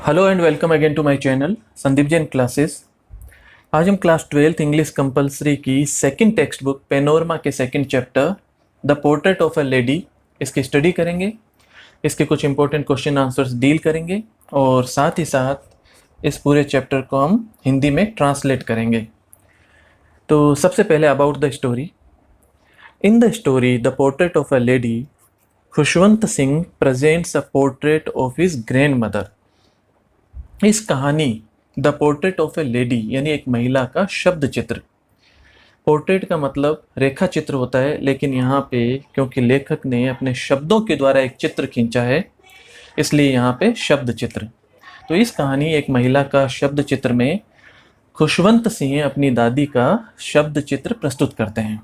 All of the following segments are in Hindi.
Hello and welcome again to my channel Sandeep Jain classes. आज हम क्लास 12th इंग्लिश कंपलसरी की सेकंड टेक्स्ट बुक पेनोरमा के second chapter the portrait of a lady इसकी स्टडी करेंगे। इसके कुछ इंपॉर्टेंट क्वेश्चन आंसर्स डील करेंगे और साथ ही साथ इस पूरे चैप्टर को हम हिंदी में ट्रांसलेट करेंगे। तो सबसे पहले about the story. In the story the portrait of a lady, Khushwant Singh presents a portrait of his grand mother. इस कहानी the portrait of A lady यानी एक महिला का शब्द चित्र। पोर्ट्रेट का मतलब रेखा चित्र होता है, लेकिन यहाँ पे क्योंकि लेखक ने अपने शब्दों के द्वारा एक चित्र खींचा है इसलिए यहाँ पे शब्द चित्र। तो इस कहानी एक महिला का शब्द चित्र में खुशवंत सिंह अपनी दादी का शब्द चित्र प्रस्तुत करते हैं।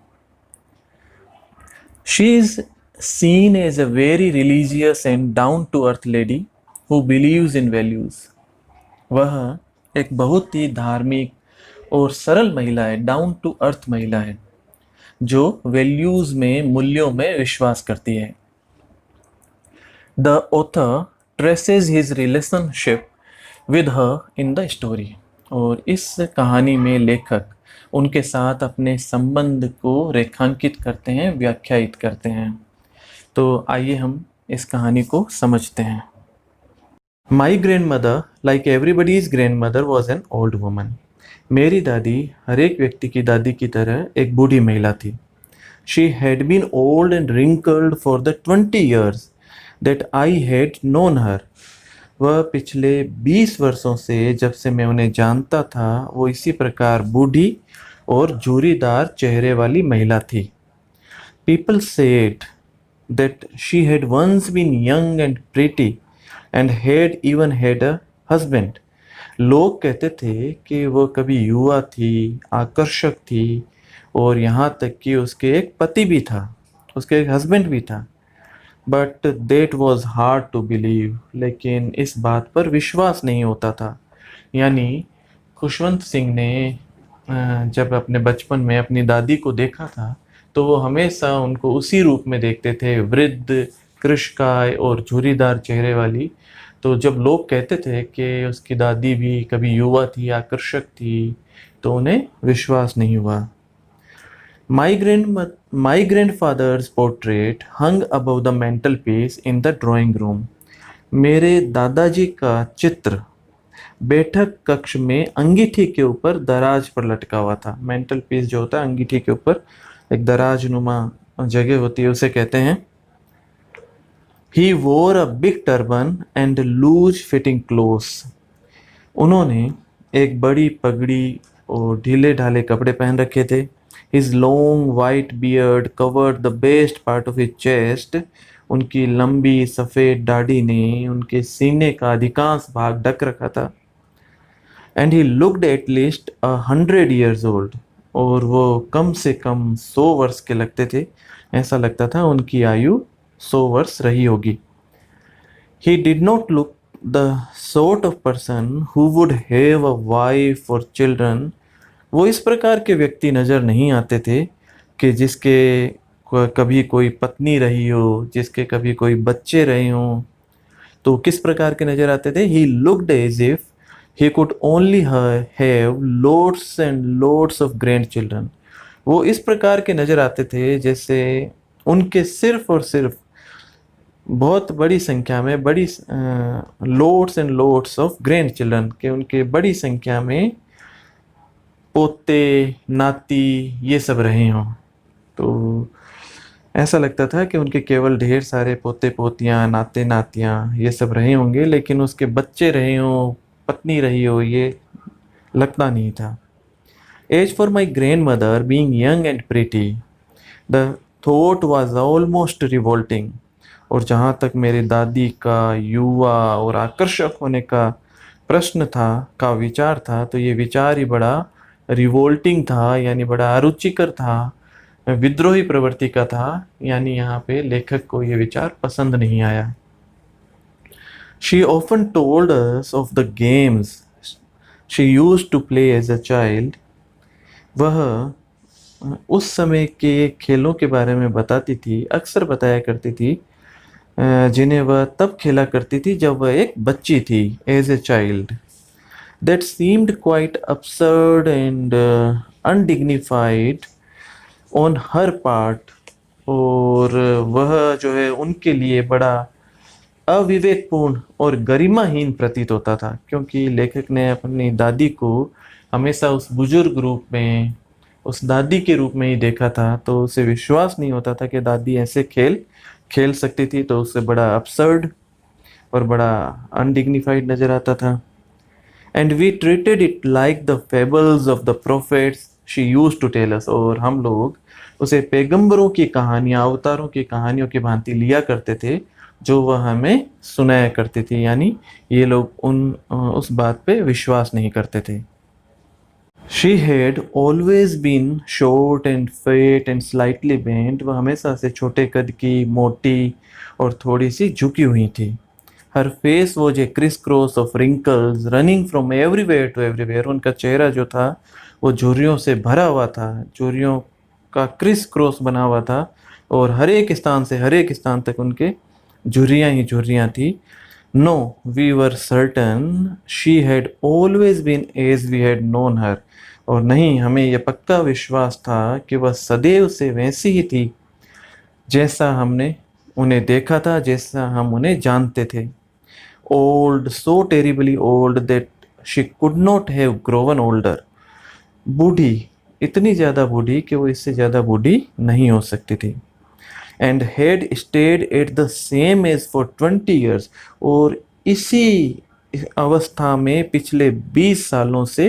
She is seen as a very religious and down to earth lady who believes in values. वह एक बहुत ही धार्मिक और सरल महिला है, डाउन टू अर्थ महिला है जो वैल्यूज में, मूल्यों में विश्वास करती है। The author traces his relationship with her in the story. और इस कहानी में लेखक उनके साथ अपने संबंध को रेखांकित करते हैं, व्याख्यायित करते हैं। तो आइए हम इस कहानी को समझते हैं। My grandmother, like everybody's grandmother, was an old woman. मेरी दादी हर एक व्यक्ति की दादी की तरह एक बूढ़ी महिला थी। She had been old and wrinkled for the 20 years that I had known her. वह पिछले 20 वर्षों से, जब से मैं उन्हें जानता था, वो इसी प्रकार बूढ़ी और झुर्रीदार चेहरे वाली महिला थी। People said that she had once been young and pretty and had even had a husband. लोग कहते थे कि वो कभी युवा थी, आकर्षक थी और यहाँ तक कि उसके एक पति भी था, उसके एक हस्बैंड भी था। But that was hard to believe, लेकिन इस बात पर विश्वास नहीं होता था। यानी खुशवंत सिंह ने जब अपने बचपन में अपनी दादी को देखा था तो वो हमेशा उनको उसी रूप में देखते थे, वृद्ध, कृशकाय और झुर्रीदार चेहरे वाली। तो जब लोग कहते थे कि उसकी दादी भी कभी युवा थी, आकर्षक थी, तो उन्हें विश्वास नहीं हुआ। My grandfather's portrait hung above the mantelpiece in the drawing room. मेरे दादाजी का चित्र बैठक कक्ष में अंगीठी के ऊपर दराज पर लटका हुआ था। मेंटल पीस जो होता है, अंगीठी के ऊपर एक दराज नुमा जगह होती है, उसे कहते हैं। He wore a big turban and loose fitting clothes. उन्होंने एक बड़ी पगड़ी और ढीले ढाले कपड़े पहन रखे थे। His long white beard covered the best part of his chest. उनकी लंबी सफ़ेद दाढ़ी ने उनके सीने का अधिकांश भाग ढक रखा था। And he looked at least 100 years old. और वो कम से कम 100 वर्ष के लगते थे। ऐसा लगता था उनकी आयु 100 वर्ष रही होगी। He did not look the sort of person who would have a wife or children. वो इस प्रकार के व्यक्ति नज़र नहीं आते थे कि जिसके कभी कोई पत्नी रही हो, जिसके कभी कोई बच्चे रहे हों। तो किस प्रकार के नज़र आते थे? He looked as if he could only have lots and lots of grandchildren. वो इस प्रकार के नज़र आते थे जैसे उनके सिर्फ और सिर्फ बहुत बड़ी संख्या में lots and lots of grandchildren के, उनके बड़ी संख्या में पोते नाती ये सब रहे हों। तो ऐसा लगता था कि उनके केवल ढेर सारे पोते पोतियाँ, नाते नातियाँ ये सब रहे होंगे, लेकिन उसके बच्चे रहे हों, पत्नी रही हो, ये लगता नहीं था। As for my grandmother being young and pretty, the thought was almost revolting. और जहाँ तक मेरी दादी का युवा और आकर्षक होने का प्रश्न था, का विचार था, तो ये विचार ही बड़ा रिवोल्टिंग था, यानी बड़ा अरुचिकर था, विद्रोही प्रवृत्ति का था। यानी यहाँ पे लेखक को ये विचार पसंद नहीं आया। She often told us of the games she used to play as a child. वह उस समय के खेलों के बारे में बताती थी, अक्सर बताया करती थी जिन्हें वह तब खेला करती थी जब वह एक बच्ची थी, as a child, that seemed quite absurd and undignified on her part. और वह जो है उनके लिए बड़ा अविवेकपूर्ण और गरिमाहीन प्रतीत होता था, क्योंकि लेखक ने अपनी दादी को हमेशा उस बुजुर्ग रूप में, उस दादी के रूप में ही देखा था, तो उसे विश्वास नहीं होता था कि दादी ऐसे खेल खेल सकती थी, तो उसे बड़ा अपसर्ड और बड़ा अनडिग्निफाइड नजर आता था। And we treated it like the fables of the prophets she used to tell us. और हम लोग उसे पैगंबरों की कहानियां, अवतारों की कहानियों की भांति लिया करते थे जो वह हमें सुनाया करती थी। यानी ये लोग उस बात पे विश्वास नहीं करते थे। She had always been short and fat and slightly bent. वह हमेशा से छोटे कद की, मोटी और थोड़ी सी झुकी हुई थी। Her face was a crisscross of wrinkles running from everywhere to everywhere. उनका चेहरा जो था वो झुर्रियों से भरा हुआ था, झुर्रियों का क्रिस क्रॉस बना हुआ था, और हर एक स्थान से हर एक स्थान तक उनके झुर्रियाँ ही झुर्रियाँ थी। No, we were certain she had always been as we had known her. और नहीं, हमें यह पक्का विश्वास था कि वह सदैव से वैसी ही थी जैसा हमने उन्हें देखा था, जैसा हम उन्हें जानते थे। Old, so terribly old that she could not have grown older. बूढ़ी, इतनी ज़्यादा बूढ़ी कि वो इससे ज़्यादा बूढ़ी नहीं हो सकती थी। And had stayed at the same age for 20 years। और इसी अवस्था में पिछले 20 सालों से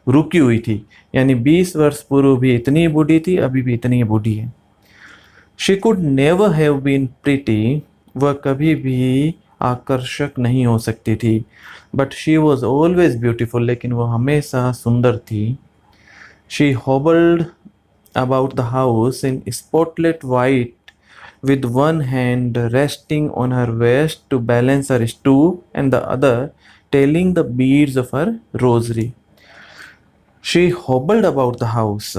रुकी हुई थी। यानी 20 वर्ष पूर्व भी इतनी बूढ़ी थी, अभी भी इतनी बूढ़ी है। She could never have been pretty. वह कभी भी आकर्षक नहीं हो सकती थी। But she was always beautiful. लेकिन वह हमेशा सुंदर थी। She hobbled about the house in spotless white with one hand resting on her waist to balance her stoop and the other tailing the beads of her rosary. She hobbled about the house।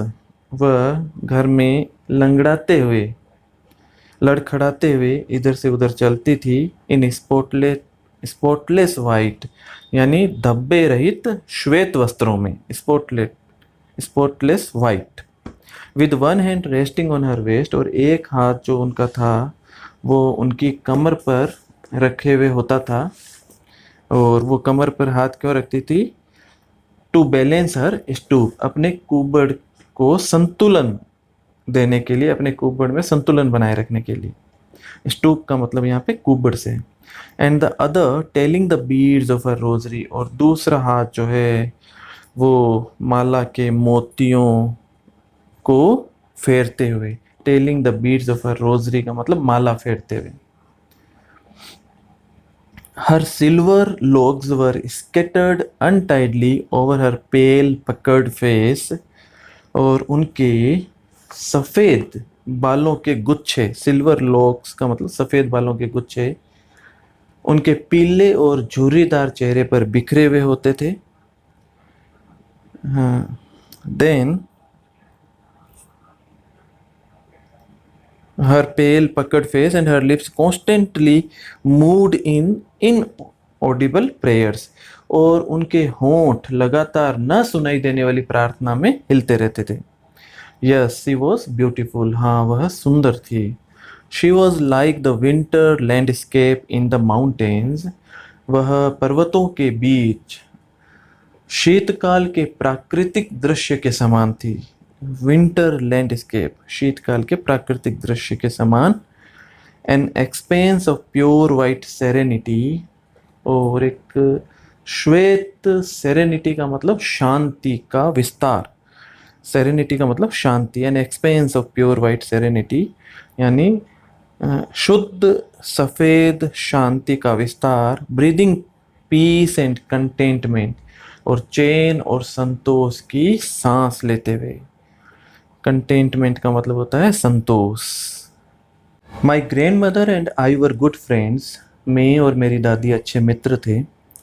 वह घर में लंगड़ाते हुए, लड़खड़ाते हुए इधर से उधर चलती थी। इन स्पॉटलेस वाइट, यानी धब्बे रहित श्वेत वस्त्रों में, spotless white, with one hand resting on her waist. और एक हाथ जो उनका था वो उनकी कमर पर रखे हुए होता था। और वो कमर पर हाथ क्यों रखती थी? टू बैलेंस हर स्टूप, अपने कुबड़ को संतुलन देने के लिए, अपने कुबड़ में संतुलन बनाए रखने के लिए। स्टूप का मतलब यहाँ पे कुबड़ से। And the other telling the beads of her rosary. और दूसरा हाथ जो है वो माला के मोतियों को फेरते हुए। Telling the beads of her rosary का मतलब माला फेरते हुए। हर सिल्वर लॉक्स वर स्कैटर्ड अनटाइडली ओवर हर पेल पकर्ड फेस। और उनके सफ़ेद बालों के गुच्छे, सिल्वर लॉक्स का मतलब सफ़ेद बालों के गुच्छे, उनके पीले और झुर्रीदार चेहरे पर बिखरे हुए होते थे। हाँ, then her pale puckered face and her lips constantly moved in inaudible prayers। और उनके होंठ लगातार न सुनाई देने वाली प्रार्थना में हिलते रहते थे। Yes, she was beautiful। हाँ, वह सुंदर थी। She was like the winter landscape in the mountains। वह पर्वतों के बीच शीतकाल के प्राकृतिक दृश्य के समान थी। विंटर लैंडस्केप, शीतकाल के प्राकृतिक दृश्य के समान। N expanse of pure white serenity. और एक श्वेत, सेरेनिटी का मतलब शांति का विस्तार, सेरेनिटी का मतलब शांति। An expanse of pure white serenity यानी शुद्ध सफ़ेद शांति का विस्तार। Breathing peace and contentment. और चैन और संतोष की सांस लेते हुए। कंटेंटमेंट का मतलब होता है संतोष। My grandmother and I were good friends. मैं और मेरी दादी अच्छे मित्र थे।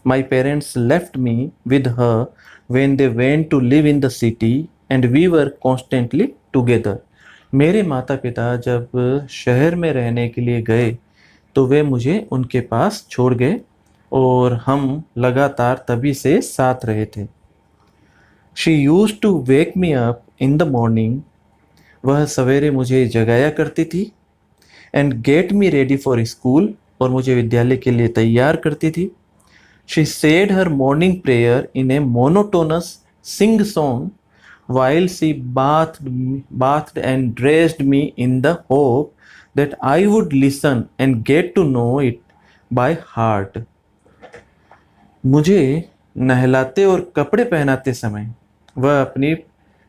My parents left me with her when they went to live in the city and we were constantly together. मेरे माता पिता जब शहर में रहने के लिए गए तो वे मुझे उनके पास छोड़ गए और हम लगातार तभी से साथ रहे थे। She used to wake me up in the morning, वह सवेरे मुझे जगाया करती थी, and get me ready for school, और मुझे विद्यालय के लिए तैयार करती थी। She said her morning prayer in a monotonous sing song while she bathed and dressed me in the hope that I would listen and get to know it by heart. मुझे नहलाते और कपड़े पहनाते समय वह अपनी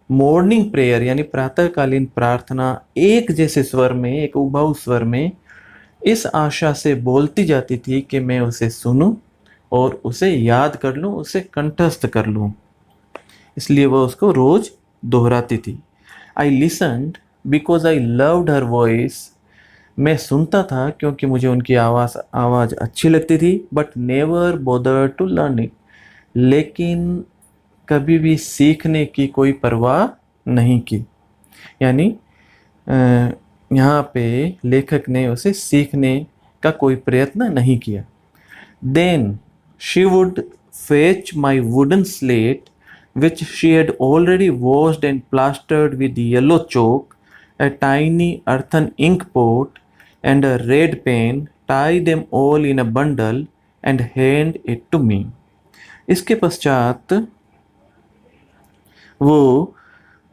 मॉर्निंग प्रेयर यानी प्रातःकालीन प्रार्थना एक जैसे स्वर में, एक उबाऊ स्वर में इस आशा से बोलती जाती थी कि मैं उसे सुनूं और उसे याद कर लूं, उसे कंठस्थ कर लूं। इसलिए वह उसको रोज दोहराती थी। I listened because I loved her voice, मैं सुनता था क्योंकि मुझे उनकी आवाज़ अच्छी लगती थी, but never bother to learn it, लेकिन कभी भी सीखने की कोई परवाह नहीं की। यानी यहाँ पे लेखक ने उसे सीखने का कोई प्रयत्न नहीं किया। Then she would fetch my wooden slate which she had already washed and plastered with yellow chalk, a tiny earthen ink pot, and a red pen, tie them all in a bundle and hand it to me. इसके पश्चात वो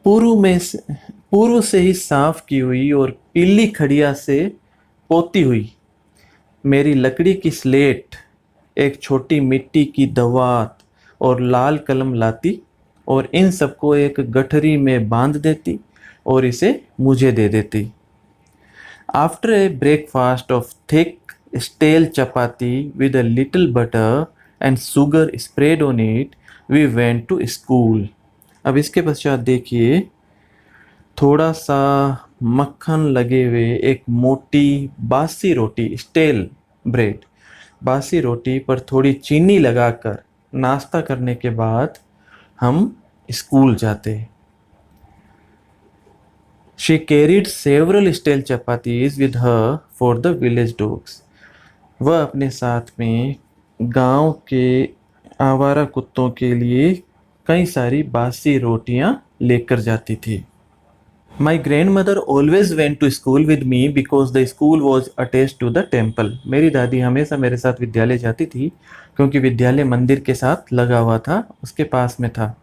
पूर्व से ही साफ की हुई और पीली खड़िया से पोती हुई मेरी लकड़ी की स्लेट, एक छोटी मिट्टी की दवात और लाल कलम लाती और इन सबको एक गठरी में बांध देती और इसे मुझे दे देती। After a breakfast of thick stale chapati with a little butter and sugar spread on it, we went to school. अब इसके पश्चात देखिए, थोड़ा सा मक्खन लगे हुए एक मोटी बासी रोटी, स्टेल ब्रेड, बासी रोटी पर थोड़ी चीनी लगाकर नाश्ता करने के बाद हम स्कूल जाते। She carried several stale chapatis with her for the village dogs. वह अपने साथ में गांव के आवारा कुत्तों के लिए कई सारी बासी रोटियां लेकर जाती थी। My grandmother always went to school with me because the school was attached to the temple. मेरी दादी हमेशा मेरे साथ विद्यालय जाती थी क्योंकि विद्यालय मंदिर के साथ लगा हुआ था, उसके पास में था।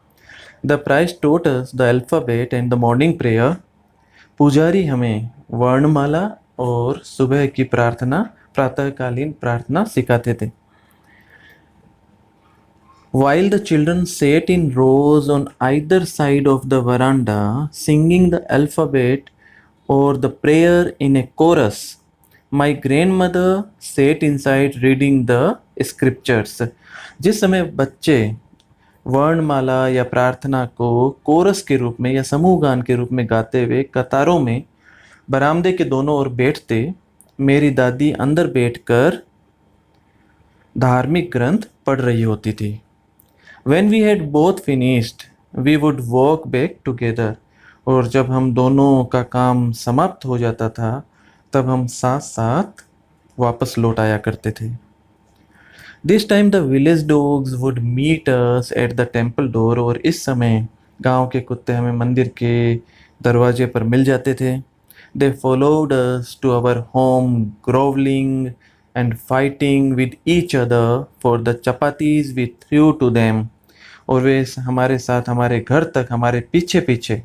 The priest taught us the alphabet and the morning prayer. पुजारी हमें वर्णमाला और सुबह की प्रार्थना, प्रातःकालीन प्रार्थना सिखाते थे। While the children sat in rows on either side of the veranda, singing the alphabet or the prayer in a chorus, my grandmother sat inside reading the scriptures. जिस समय बच्चे वर्णमाला या प्रार्थना को कोरस के रूप में या समूह गान के रूप में गाते हुए कतारों में बरामदे के दोनों ओर बैठते, मेरी दादी अंदर बैठकर धार्मिक ग्रंथ पढ़ रही होती थी। When we had both finished, we would walk back together. और जब हम दोनों का काम समाप्त हो जाता था, तब हम साथ साथ वापस लौट आया करते थे। This time the village dogs would meet us at the temple door. और इस समय गांव के कुत्ते हमें मंदिर के दरवाजे पर मिल जाते थे। They followed us to our home, groveling and fighting with each other for the chapatis we threw to them. और वे हमारे साथ हमारे घर तक हमारे पीछे पीछे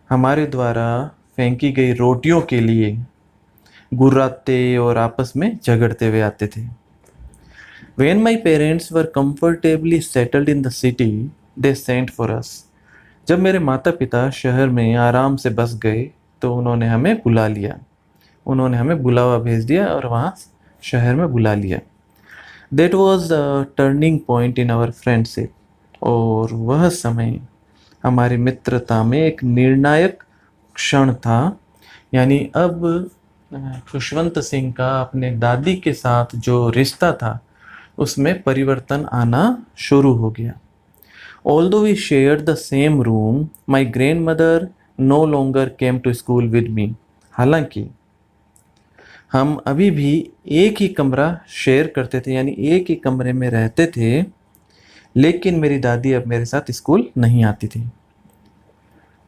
हमारे द्वारा फेंकी गई रोटियों के लिए गुर्राते और आपस में झगड़ते हुए आते थे। When my parents were comfortably settled in the city, they sent for us. जब मेरे माता पिता शहर में आराम से बस गए तो उन्होंने हमें बुला लिया, उन्होंने हमें बुलावा भेज दिया और वहाँ शहर में बुला लिया। That was a turning point in our friendship. और वह समय हमारी मित्रता में एक निर्णायक क्षण था। यानी अब खुशवंत सिंह का अपने दादी के साथ जो रिश्ता था उसमें परिवर्तन आना शुरू हो गया। Although we shared the same room, my grandmother no longer came to school with me. हालांकि हम अभी भी एक ही कमरा शेयर करते थे, यानी एक ही कमरे में रहते थे, लेकिन मेरी दादी अब मेरे साथ स्कूल नहीं आती थी।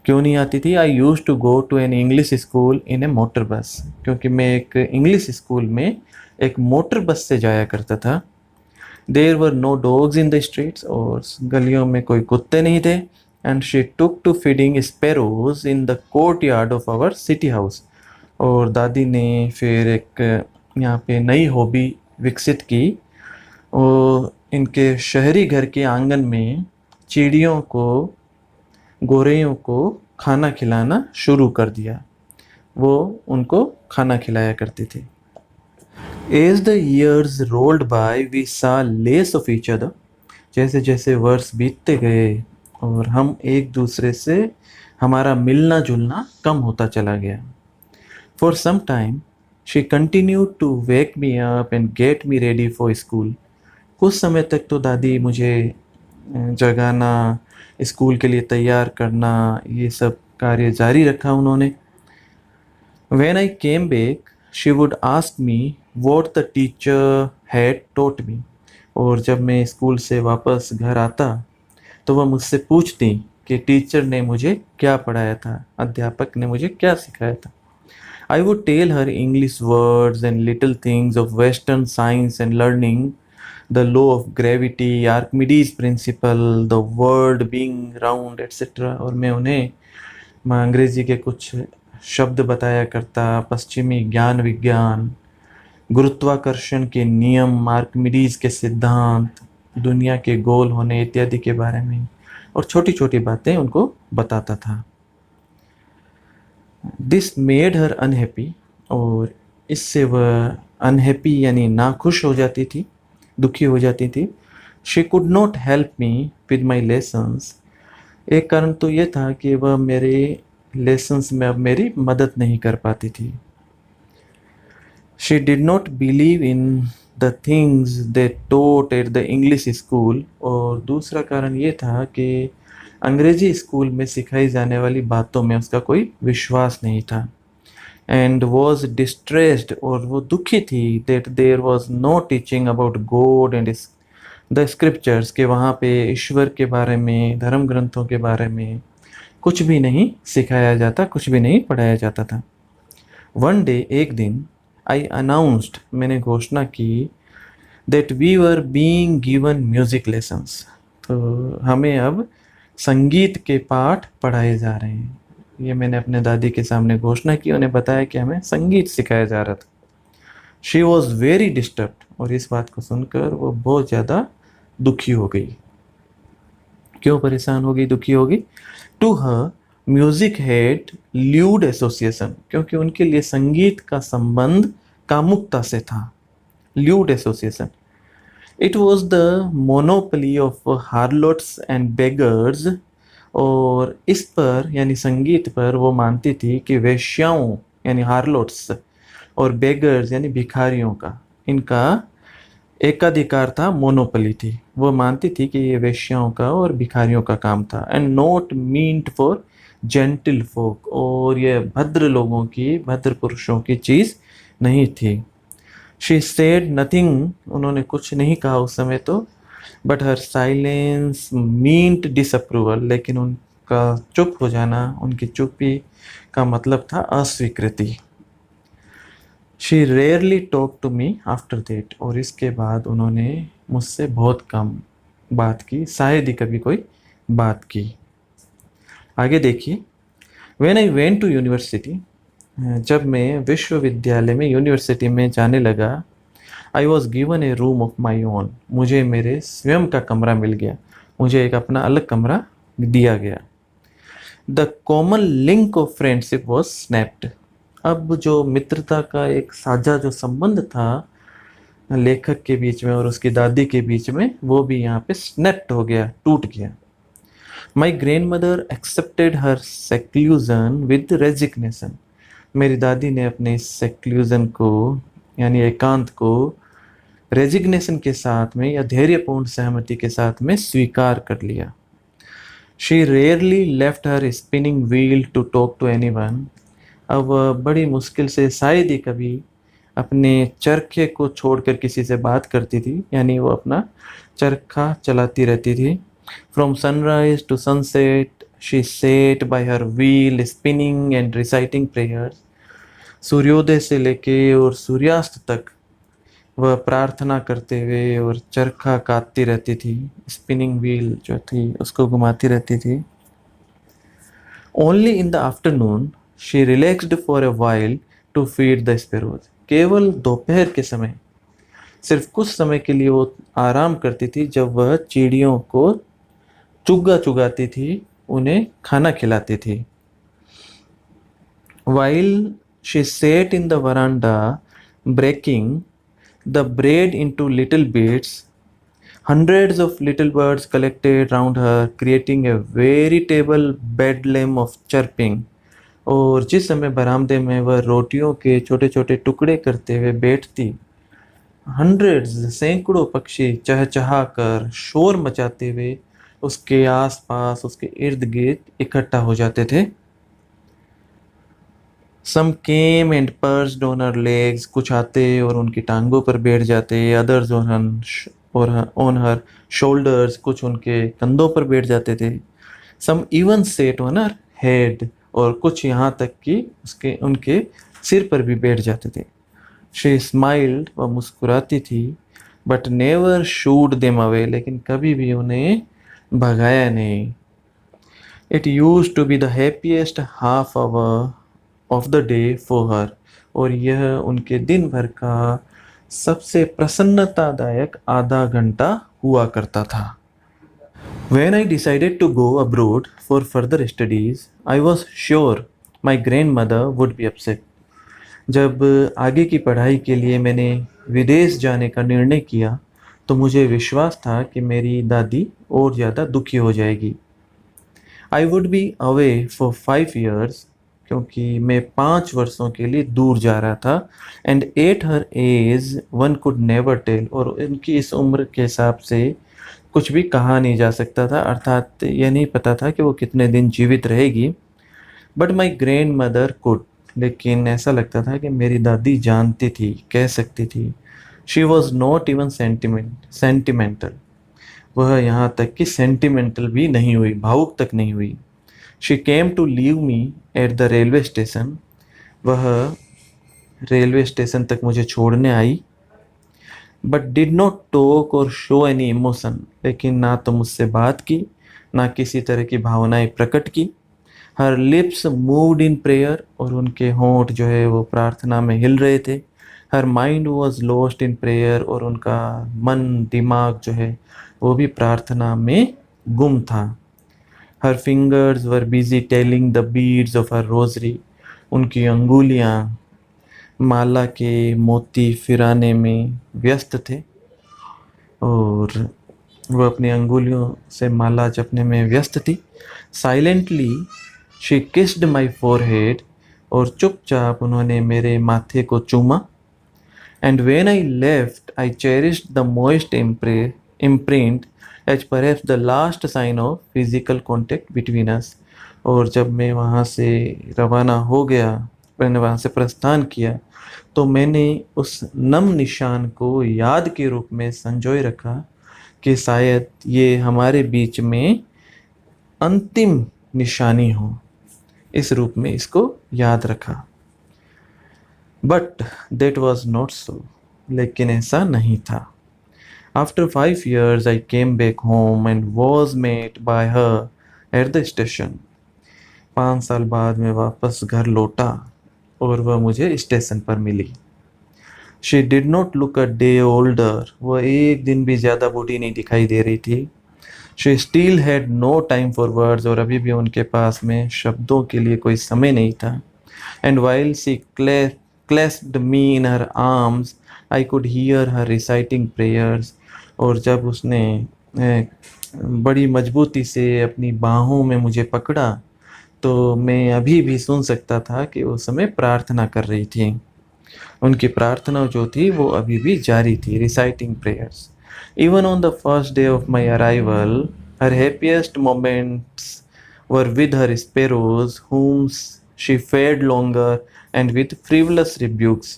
क्यों नहीं आती थी? I used to go to an English school in a motor bus, क्योंकि मैं एक इंग्लिश स्कूल में एक मोटर बस से जाया करता था। There were no dogs in the streets, और गलियों में कोई कुत्ते नहीं थे। And she took to feeding sparrows in the courtyard of our city house. और दादी ने फिर एक यहाँ पे नई हॉबी विकसित की, और इनके शहरी घर के आंगन में चिड़ियों को, गोरैयों को खाना खिलाना शुरू कर दिया। वो उनको खाना खिलाया करती थी। As the years rolled by, we saw less of each other. जैसे जैसे वर्ष बीतते गए और हम एक दूसरे से, हमारा मिलना जुलना कम होता चला गया। For some time, she continued to wake me up and get me ready for school. कुछ समय तक तो दादी मुझे जगाना, स्कूल के लिए तैयार करना, ये सब कार्य जारी रखा उन्होंने। When I came back, she would ask me what the teacher had taught me. और जब मैं स्कूल से वापस घर आता तो वह मुझसे पूछती कि टीचर ने मुझे क्या पढ़ाया था, अध्यापक ने मुझे क्या सिखाया था। I would tell her English words and little things of Western science and learning, the law of gravity, Archimedes principle, the world being round, etc. और मैं उन्हें अंग्रेजी के कुछ शब्द बताया करता, पश्चिमी ज्ञान विज्ञान, गुरुत्वाकर्षण के नियम, आर्किमिडीज के सिद्धांत, दुनिया के गोल होने इत्यादि के बारे में, और छोटी छोटी बातें उनको बताता था। दिस मेड हर अनहैप्पी, और इससे वह अनहैप्पी यानी नाखुश हो जाती थी, दुखी हो जाती थी। She could not help me with my lessons. एक कारण तो ये था कि वह मेरे लेसन्स में अब मेरी मदद नहीं कर पाती थी। She did not believe in the things they taught at the English school, और दूसरा कारण ये था कि अंग्रेजी स्कूल में सिखाई जाने वाली बातों में उसका कोई विश्वास नहीं था। And was distressed, और वो दुखी थी, that there was no teaching about God and the scriptures, के वहाँ पे ईश्वर के बारे में, धर्म ग्रंथों के बारे में कुछ भी नहीं सिखाया जाता, कुछ भी नहीं पढ़ाया जाता था। वन डे, एक दिन, आई अनाउंस्ड, मैंने घोषणा की, that we were being given music lessons, तो हमें अब संगीत के पाठ पढ़ाए जा रहे हैं। ये मैंने अपने दादी के सामने घोषणा की, उन्हें बताया कि हमें संगीत सिखाया जा रहा था। शी वॉज वेरी डिस्टर्ब्ड, और इस बात को सुनकर वो बहुत ज़्यादा दुखी हो गई। क्यों परेशान हो गई, दुखी हो गई? To her music had lewd association, क्योंकि उनके लिए संगीत का संबंध कामुकता से था। Lewd association, it was the monopoly of harlots and beggars, और इस पर यानी संगीत पर वो मानती थी कि वेश्याओं यानी हार्लोट्स और बेगर्स यानी भिखारियों का, इनका एकाधिकार था, मोनोपली थी। वो मानती थी कि ये वेश्याओं का और भिखारियों का काम था। And not meant for gentle folk, और ये भद्र लोगों की, भद्र पुरुषों की चीज़ नहीं थी। शी सेड नथिंग, उन्होंने कुछ नहीं कहा उस समय तो, but her silence meant disapproval, लेकिन उनका चुप हो जाना, उनकी चुप्पी का मतलब था अस्वीकृति। She rarely talk to me after that, और इसके बाद उन्होंने मुझसे बहुत कम बात की, शायद ही कभी कोई बात की। आगे देखिए, when I went to university, जब मैं विश्वविद्यालय में, यूनिवर्सिटी में जाने लगा, I was given a room of my own, मुझे मेरे स्वयं का कमरा मिल गया, मुझे एक अपना अलग कमरा दिया गया। The common link of friendship was snapped, अब जो मित्रता का एक साझा जो संबंध था लेखक के बीच में और उसकी दादी के बीच में, वो भी यहाँ पे स्नैप्ड हो गया, टूट गया। My grand mother accepted her seclusion with resignation, मेरी दादी ने अपने सेक्लूजन को यानी एकांत को रेजिग्नेशन के साथ में या धैर्यपूर्ण सहमति के साथ में स्वीकार कर लिया। She rarely left her spinning wheel to talk to anyone, अब बड़ी मुश्किल से, शायद ही कभी अपने चरखे को छोड़कर किसी से बात करती थी, यानी वो अपना चरखा चलाती रहती थी। From sunrise to sunset she sat by her wheel spinning and reciting prayers. सूर्योदय से लेके और सूर्यास्त तक वह प्रार्थना करते हुए और चरखा काटती रहती थी, स्पिनिंग व्हील जो थी उसको घुमाती रहती थी। Only in the afternoon she relaxed for a while to feed the sparrows. केवल दोपहर के समय, सिर्फ कुछ समय के लिए वो आराम करती थी, जब वह चिड़ियों को चुग्गा चुगाती थी, उन्हें खाना खिलाती थी। While she sat in the veranda breaking the bread into little bits, hundreds of little birds collected round her, creating a veritable bedlam of chirping. और जिस समय बरामदे में वह रोटियों के छोटे छोटे टुकड़े करते हुए बैठती, हंड्रेड्स सैकड़ों पक्षी चहचहा कर शोर मचाते हुए उसके आसपास, उसके इर्द गिर्द इकट्ठा हो जाते थे। Some came and perched on her legs, कुछ आते और उनकी टांगों पर बैठ जाते, others on her shoulders, कुछ उनके कंधों पर बैठ जाते थे। Some even sat on her head, और कुछ यहाँ तक कि उनके सिर पर भी बैठ जाते थे। She smiled, वह मुस्कुराती थी, but never shooed them away, लेकिन कभी भी उन्हें भगाया नहीं। It used to be the happiest half hour of the day for her, और यह उनके दिन भर का सबसे प्रसन्नतादायक आधा घंटा हुआ करता था। When I decided to go abroad for further studies, I was sure my grandmother would be upset. जब आगे की पढ़ाई के लिए मैंने विदेश जाने का निर्णय किया, तो मुझे विश्वास था कि मेरी दादी और ज़्यादा दुखी हो जाएगी। I would be away for 5 years, क्योंकि मैं 5 वर्षों के लिए दूर जा रहा था। And at her age one could never tell, और उनकी इस उम्र के हिसाब से कुछ भी कहा नहीं जा सकता था, अर्थात यह नहीं पता था कि वो कितने दिन जीवित रहेगी। But my grand mother could, लेकिन ऐसा लगता था कि मेरी दादी जानती थी, कह सकती थी। She was not even sentimental, वह यहाँ तक कि सेंटिमेंटल भी नहीं हुई, भावुक तक नहीं हुई। She came to leave me at the railway station, वह रेलवे स्टेशन तक मुझे छोड़ने आई। But did not talk or show any emotion, लेकिन ना तो मुझसे बात की, ना किसी तरह की भावनाएं प्रकट की। हर लिप्स मूव्ड इन प्रेयर, और उनके होंठ जो है वो प्रार्थना में हिल रहे थे। Her mind was lost in prayer, और उनका मन, दिमाग जो है वो भी प्रार्थना में गुम था। हर fingers were busy telling the beads of her rosary, उनकी अंगुलियां माला के मोती फिराने में व्यस्त थे, और वह अपनी अंगुलियों से माला जपने में व्यस्त थी। Silently she kissed my forehead, और चुपचाप उन्होंने मेरे माथे को चूमा। And when I left I cherished the moist imprint as perhaps the last sign of physical contact between us, और जब मैं वहाँ से रवाना हो गया, मैंने वहाँ से प्रस्थान किया, तो मैंने उस नम निशान को याद के रूप में संजोए रखा कि शायद ये हमारे बीच में अंतिम निशानी हो, इस रूप में इसको याद रखा। But that was not so, लेकिन ऐसा नहीं था। After 5 years I came back home and was met by her at the station. 5 साल बाद मैं वापस घर लौटा और वह मुझे स्टेशन पर मिली। She did not look a day older, वह एक दिन भी ज़्यादा बूढ़ी नहीं दिखाई दे रही थी। She still had no time for words, और अभी भी उनके पास में शब्दों के लिए कोई समय नहीं था। And while she clasped me in her arms, I could hear her reciting prayers, और जब उसने बड़ी मजबूती से अपनी बाहों में मुझे पकड़ा, तो मैं अभी भी सुन सकता था कि उस समय प्रार्थना कर रही थी। उनकी प्रार्थना जो थी वो अभी भी जारी थी, reciting prayers. Even on the first day of my arrival, her happiest moments were with her sparrows, whom she fed longer and with frivolous rebukes.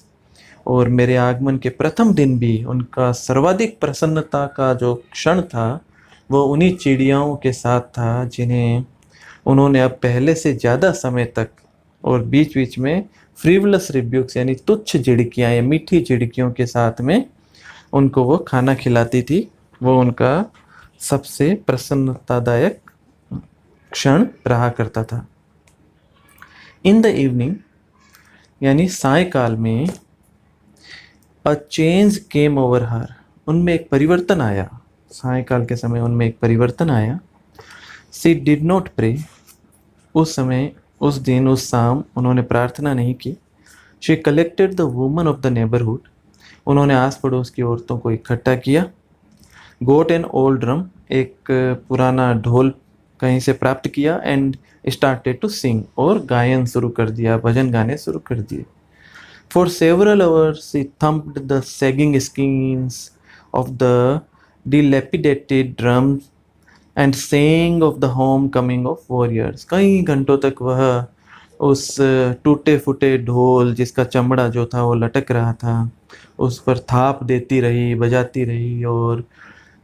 और मेरे आगमन के प्रथम दिन भी उनका सर्वाधिक प्रसन्नता का जो क्षण था वो उन्हीं चिड़ियाओं के साथ था जिन्हें उन्होंने अब पहले से ज़्यादा समय तक और बीच बीच में फ्रीवलस रिब्यूक्स यानी तुच्छ झिड़कियाँ या मीठी झिड़कियों के साथ में उनको वो खाना खिलाती थी। वो उनका सबसे प्रसन्नतादायक क्षण रहा करता था। इन द इवनिंग यानी सायकाल में अ चेंज केम ओवर हर, उनमें एक परिवर्तन आया। सायकाल के समय उनमें एक परिवर्तन आया। सी डिड नॉट प्रे, उस समय उस दिन उस शाम उन्होंने प्रार्थना नहीं की। She collected the woman of the neighbourhood, उन्होंने आस पड़ोस की औरतों को इकट्ठा किया। गोट एन ओल्ड ड्रम, एक पुराना ढोल कहीं से प्राप्त किया। एंड स्टार्टेड टू सिंग, और गायन शुरू कर दिया, भजन गाने शुरू कर दिए। For several hours he thumped the sagging skins of the dilapidated drums and sang of the homecoming of warriors। कई घंटों तक वह उस टूटे फूटे ढोल जिसका चमड़ा जो था वो लटक रहा था उस पर थाप देती रही, बजाती रही, और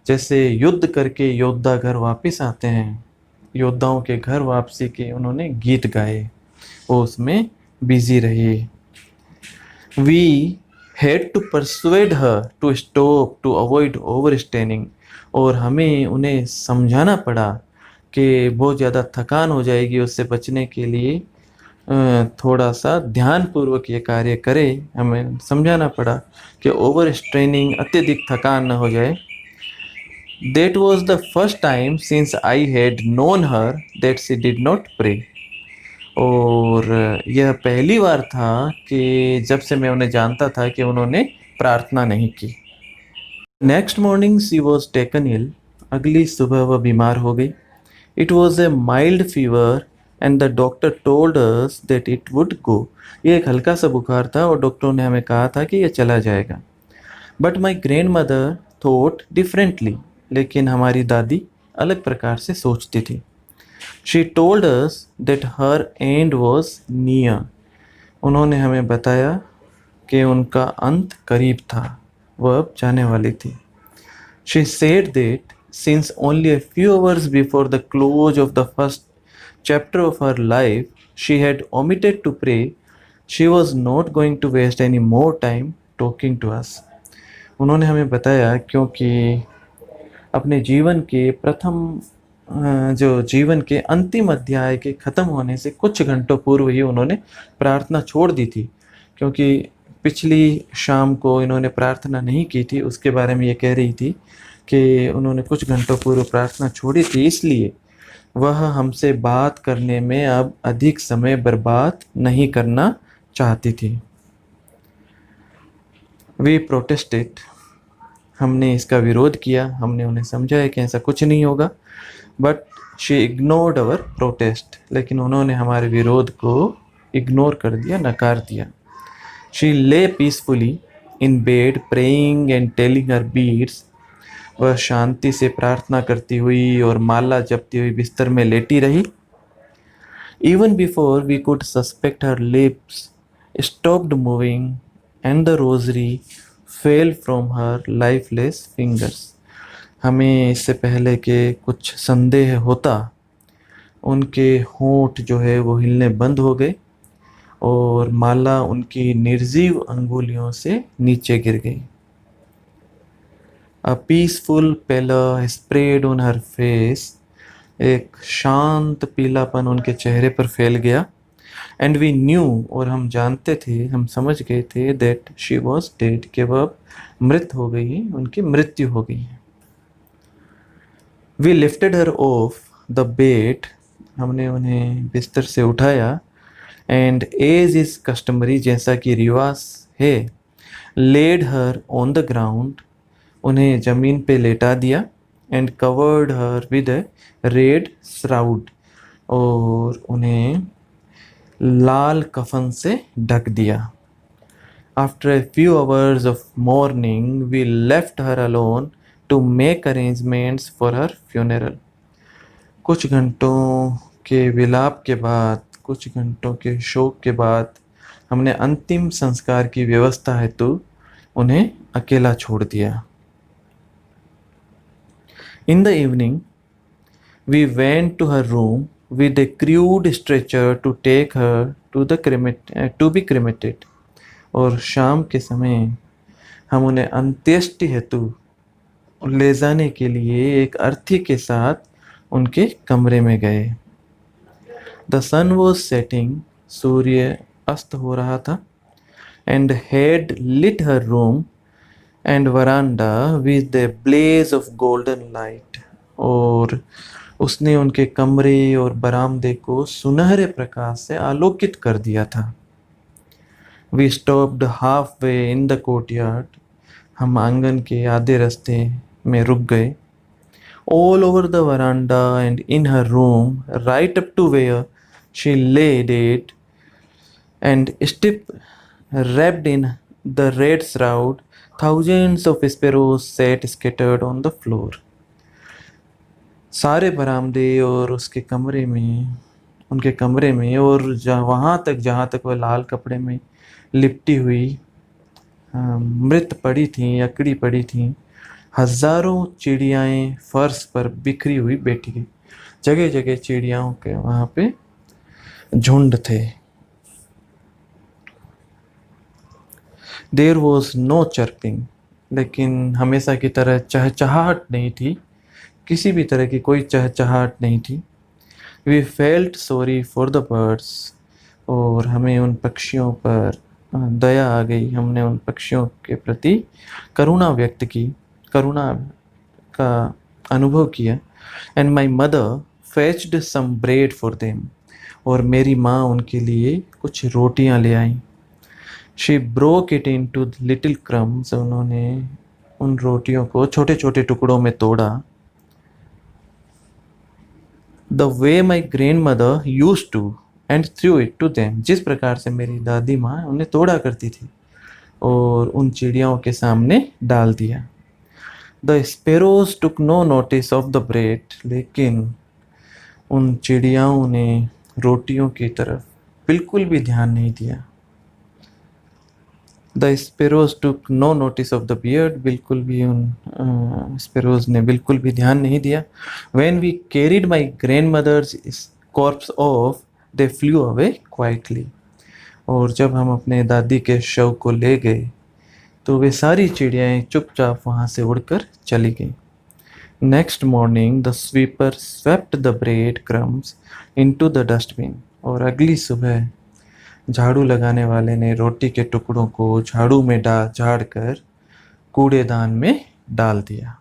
जैसे युद्ध करके योद्धा घर वापस आते हैं, योद्धाओं के घर वापसी के उन्होंने गीत गाए, वो उसमें बिजी रही। We had to persuade her to stop to avoid overstraining, और हमें उन्हें समझाना पड़ा कि बहुत ज़्यादा थकान हो जाएगी, उससे बचने के लिए थोड़ा सा ध्यानपूर्वक ये कार्य करें। हमें समझाना पड़ा कि ओवर स्ट्रेनिंग, अत्यधिक थकान न हो जाए। That was the first time since I had known her that she did not pray, और यह पहली बार था कि जब से मैं उन्हें जानता था कि उन्होंने प्रार्थना नहीं की। Next morning she was taken ill, अगली सुबह वह बीमार हो गई। It was a mild fever and the doctor told us that it would go, ये एक हल्का सा बुखार था और डॉक्टरों ने हमें कहा था कि यह चला जाएगा। But my grand mother thought differently, लेकिन हमारी दादी अलग प्रकार से सोचती थी। She told us that her end was near, उन्होंने हमें बताया कि उनका अंत करीब था, वह अब जाने वाली थी। She said that since only a few hours before the close of the first chapter of her life she had omitted to pray, she was not going to waste any more time talking to us। उन्होंने हमें बताया क्योंकि अपने जीवन के प्रथम जो जीवन के अंतिम अध्याय के ख़त्म होने से कुछ घंटों पूर्व ही उन्होंने प्रार्थना छोड़ दी थी, क्योंकि पिछली शाम को इन्होंने प्रार्थना नहीं की थी। उसके बारे में ये कह रही थी कि उन्होंने कुछ घंटों पूर्व प्रार्थना छोड़ी थी, इसलिए वह हमसे बात करने में अब अधिक समय बर्बाद नहीं करना चाहती थी। वी प्रोटेस्टेड, हमने इसका विरोध किया, हमने उन्हें समझाया कि ऐसा कुछ नहीं होगा। But she ignored our protest, लेकिन उन्होंने हमारे विरोध को इग्नोर कर दिया, नकार दिया। शी ले peacefully in bed praying and telling her beads, वह शांति से प्रार्थना करती हुई और माला जपती हुई बिस्तर में लेटी रही। Even before we could suspect her lips stopped moving and the rosary fell from her lifeless fingers, हमें इससे पहले कि कुछ संदेह होता उनके होंठ जो है वो हिलने बंद हो गए और माला उनकी निर्जीव अंगुलियों से नीचे गिर गई। A peaceful pallor spread on her face, एक शांत पीलापन उनके चेहरे पर फैल गया। एंड वी न्यू, और हम जानते थे, हम समझ गए थे दैट शी वॉज डेड, कि वह मृत हो गई, उनकी मृत्यु हो गई है। We lifted her off the bed, हमने उन्हें बिस्तर से उठाया। एंड एज इज कस्टमरी, जैसा कि रिवाज है, laid her on the ground, उन्हें ज़मीन पे लेटा दिया। And covered her with a red shroud, और उन्हें लाल कफन से ढक दिया। After a few hours of mourning we left her alone to make arrangements for her funeral, कुछ घंटों के विलाप के बाद, कुछ घंटों के शोक के बाद हमने अंतिम संस्कार की व्यवस्था हेतु उन्हें अकेला छोड़ दिया। In the evening, we went to her room with a crude stretcher to take her to be cremated. और शाम के समय हम उन्हें अंत्येष्टि हेतु ले जाने के लिए एक अर्थी के साथ उनके कमरे में गए। द सन वॉज सेटिंग, सूर्य अस्त हो रहा था, and had lit her room and veranda with the blaze of golden light. और उसने उनके कमरे और बरामदे को सुनहरे प्रकाश से आलोकित कर दिया था। We stopped half way in the courtyard, हम आंगन के आधे रास्ते में रुक गए। All over the veranda and in her room, right up to where she lay dead and stiff wrapped in the red shroud, thousands of sparrows sat scattered on the floor. सारे बरामदे और उसके कमरे में, उनके कमरे में और जहाँ तक वह लाल कपड़े में लिपटी हुई मृत पड़ी थीं, अकड़ी पड़ी थीं, हजारों चिड़ियाएँ फर्श पर बिखरी हुई बैठी गई। जगह जगह चिड़ियाओं के वहाँ पे झुंड थे। देयर वॉज नो चर्पिंग, लेकिन हमेशा की तरह चहचहाहट नहीं थी, किसी भी तरह की कोई चहचहाहट नहीं थी। We felt sorry for the birds, और हमें उन पक्षियों पर दया आ गई, हमने उन पक्षियों के प्रति करुणा व्यक्त की, करुणा का अनुभव किया। And my mother fetched some bread for them, और मेरी माँ उनके लिए कुछ रोटियां ले आई। She broke it into little crumbs, उन्होंने उन रोटियों को छोटे छोटे टुकड़ों में तोड़ा। The way my grandmother used to and threw it to them, जिस प्रकार से मेरी दादी माँ उन्हें तोड़ा करती थी और उन चिड़ियाओं के सामने डाल दिया। The sparrows took no notice of the bread, लेकिन उन चिड़ियाओं ने रोटियों की तरफ बिल्कुल भी ध्यान नहीं दिया। The sparrows took no notice of the beard, बिल्कुल भी उन स्पेरोज ने बिल्कुल भी ध्यान नहीं दिया। When we carried my grandmother's corpse off, they flew away quietly, और जब हम अपने दादी के शव को ले गए तो वे सारी चिड़ियाएँ चुपचाप वहाँ से उड़कर चली गई। Next morning the sweeper swept the bread crumbs into the dustbin, और अगली सुबह झाड़ू लगाने वाले ने रोटी के टुकड़ों को झाड़ू में झाड़ कर कूड़ेदान में डाल दिया।